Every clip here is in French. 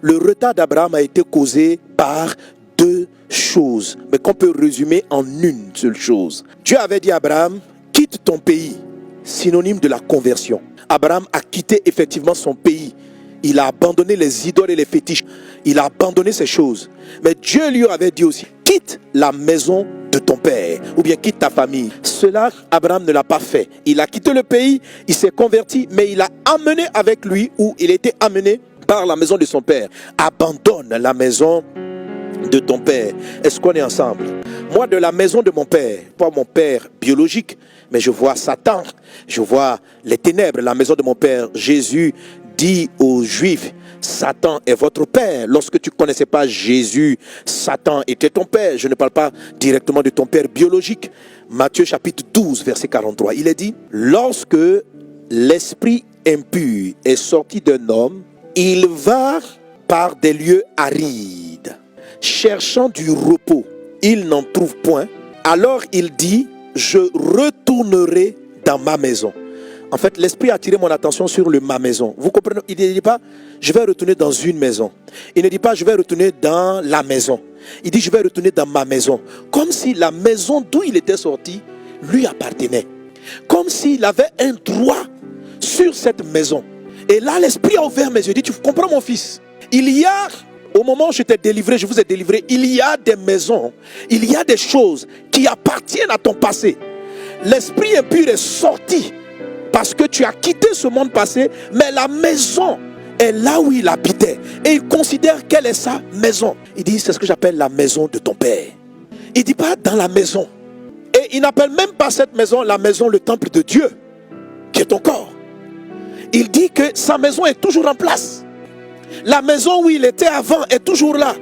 Le retard d'Abraham a été causé par deux choses, mais qu'on peut résumer en une seule chose. Dieu avait dit à Abraham, quitte ton pays, synonyme de la conversion. Abraham a quitté effectivement son pays. Il a abandonné les idoles et les fétiches. Il a abandonné ces choses. Mais Dieu lui avait dit aussi, quitte la maison de ton père, ou bien quitte ta famille. Cela, Abraham ne l'a pas fait. Il a quitté le pays, il s'est converti, mais il a amené avec lui, ou il était amené par la maison de son père. Abandonne la maison de ton père. Est-ce qu'on est ensemble? Moi, de la maison de mon père, pas mon père biologique, mais je vois Satan, je vois les ténèbres, la maison de mon père. Jésus dit aux Juifs, Satan est votre père. Lorsque tu ne connaissais pas Jésus, Satan était ton père. Je ne parle pas directement de ton père biologique. Matthieu chapitre 12, verset 43. Il est dit, lorsque l'esprit impur est sorti d'un homme, il va par des lieux arides, cherchant du repos. Il n'en trouve point. Alors il dit, je retournerai dans ma maison. En fait, l'esprit a attiré mon attention sur le ma maison. Vous comprenez? Il ne dit pas, je vais retourner dans une maison. Il ne dit pas, je vais retourner dans la maison. Il dit, je vais retourner dans ma maison. Comme si la maison d'où il était sorti lui appartenait. Comme s'il avait un droit sur cette maison. Et là, l'esprit a ouvert mes yeux. Il dit, tu comprends mon fils? Il y a, au moment où je t'ai délivré, je vous ai délivré, il y a des maisons, il y a des choses qui appartiennent à ton passé. L'esprit impur est sorti parce que tu as quitté ce monde passé, mais la maison est là où il habitait. Et il considère quelle est sa maison. Il dit, c'est ce que j'appelle la maison de ton père. Il ne dit pas dans la maison. Et il n'appelle même pas cette maison la maison, le temple de Dieu, qui est ton corps. Il dit que sa maison est toujours en place. La maison où il était avant est toujours là.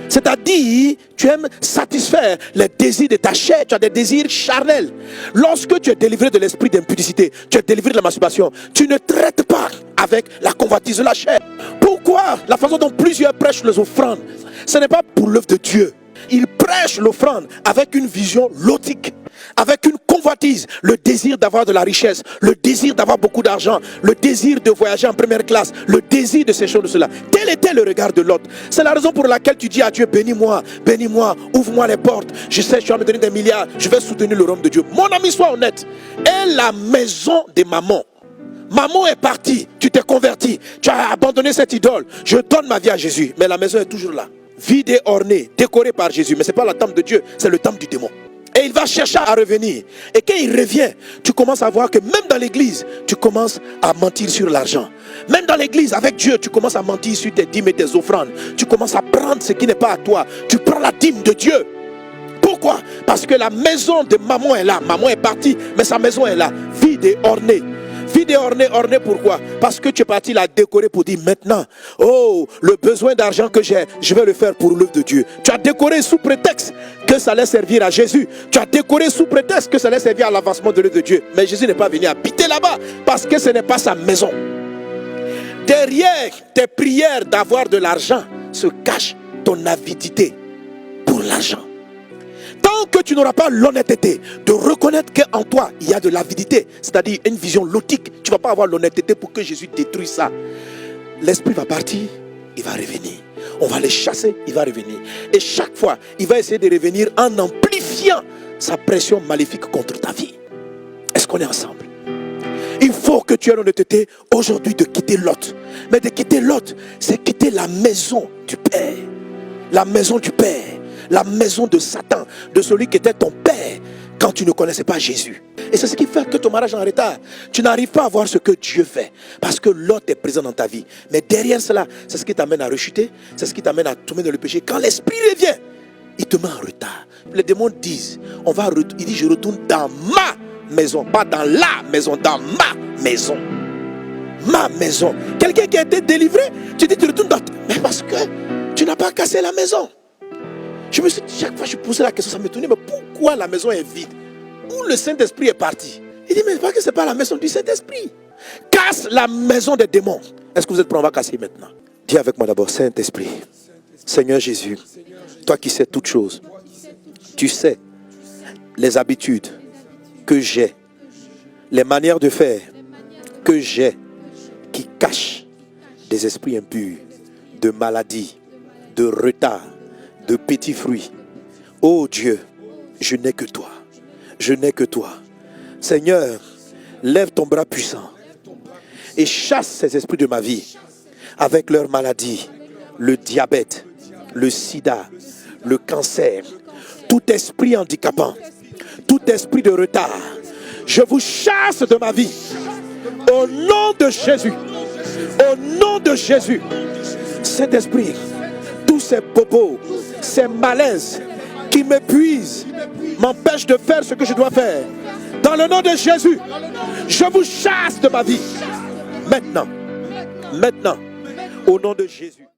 C'est-à-dire, tu aimes satisfaire les désirs de ta chair, tu as des désirs charnels. Lorsque tu es délivré de l'esprit d'impudicité, tu es délivré de la masturbation, tu ne traites pas avec la convoitise de la chair. Pourquoi? La façon dont plusieurs prêchent les offrandes, ce n'est pas pour l'œuvre de Dieu. Ils prêchent l'offrande avec une vision lotique, avec une convoitise, le désir d'avoir de la richesse, le désir d'avoir beaucoup d'argent, le désir de voyager en première classe, le désir de ces choses, de cela. Tel était le regard de Lot. C'est la raison pour laquelle tu dis à Dieu, bénis-moi, ouvre-moi les portes. Je sais, tu vas me donner des milliards, je vais soutenir le royaume de Dieu. Mon ami, sois honnête. Et la maison de maman. Maman est partie, tu t'es converti, tu as abandonné cette idole. Je donne ma vie à Jésus, mais la maison est toujours là. Vide et ornée, décorée par Jésus. Mais ce n'est pas la temple de Dieu, c'est le temple du démon. Et il va chercher à revenir. Et quand il revient, tu commences à voir que même dans l'église, tu commences à mentir sur l'argent. Même dans l'église, avec Dieu, tu commences à mentir sur tes dîmes et tes offrandes. Tu commences à prendre ce qui n'est pas à toi. Tu prends la dîme de Dieu. Pourquoi? Parce que la maison de maman est là. Maman est partie, mais sa maison est là, vide et ornée. Vide et orné pourquoi? Parce que tu es parti la décorer pour dire maintenant, oh, le besoin d'argent que j'ai, je vais le faire pour l'œuvre de Dieu. Tu as décoré sous prétexte que ça allait servir à Jésus. Tu as décoré sous prétexte que ça allait servir à l'avancement de l'œuvre de Dieu. Mais Jésus n'est pas venu habiter là-bas parce que ce n'est pas sa maison. Derrière tes prières d'avoir de l'argent se cache ton avidité pour l'argent. Tant que tu n'auras pas l'honnêteté de reconnaître qu'en toi, il y a de l'avidité, c'est-à-dire une vision logique, tu ne vas pas avoir l'honnêteté pour que Jésus détruise ça. L'esprit va partir, il va revenir. On va le chasser, il va revenir. Et chaque fois, il va essayer de revenir en amplifiant sa pression maléfique contre ta vie. Est-ce qu'on est ensemble? Il faut que tu aies l'honnêteté aujourd'hui de quitter Lot. Mais de quitter Lot, c'est quitter la maison du Père. La maison du Père. La maison de Satan, de celui qui était ton père quand tu ne connaissais pas Jésus. Et c'est ce qui fait que ton mariage est en retard. Tu n'arrives pas à voir ce que Dieu fait parce que l'autre est présent dans ta vie. Mais derrière cela, c'est ce qui t'amène à rechuter, c'est ce qui t'amène à tomber dans le péché. Quand l'esprit revient, il te met en retard. Les démons disent, il dit je retourne dans ma maison, pas dans la maison, dans ma maison. Ma maison. Quelqu'un qui a été délivré, tu dis tu retournes dans... Mais parce que tu n'as pas cassé la maison. Je me suis dit, chaque fois que je posais la question, ça m'étonnait, mais pourquoi la maison est vide? Où le Saint-Esprit est parti? Il dit, mais pas que ce n'est pas la maison du Saint-Esprit. Casse la maison des démons. Est-ce que vous êtes prêts? On va casser maintenant. Dis avec moi d'abord, Saint-Esprit, Seigneur Jésus, toi qui sais toutes choses, tu sais les habitudes que j'ai, les manières de faire que j'ai, qui cachent des esprits impurs de maladie, de retard, de petits fruits. Oh Dieu, je n'ai que toi. Je n'ai que toi. Seigneur, lève ton bras puissant et chasse ces esprits de ma vie avec leurs maladies, le diabète, le sida, le cancer, tout esprit handicapant, tout esprit de retard. Je vous chasse de ma vie au nom de Jésus. Au nom de Jésus. Saint-Esprit, tous ces bobos, ces malaises qui m'épuisent, m'empêchent de faire ce que je dois faire. Dans le nom de Jésus, je vous chasse de ma vie. Maintenant, au nom de Jésus.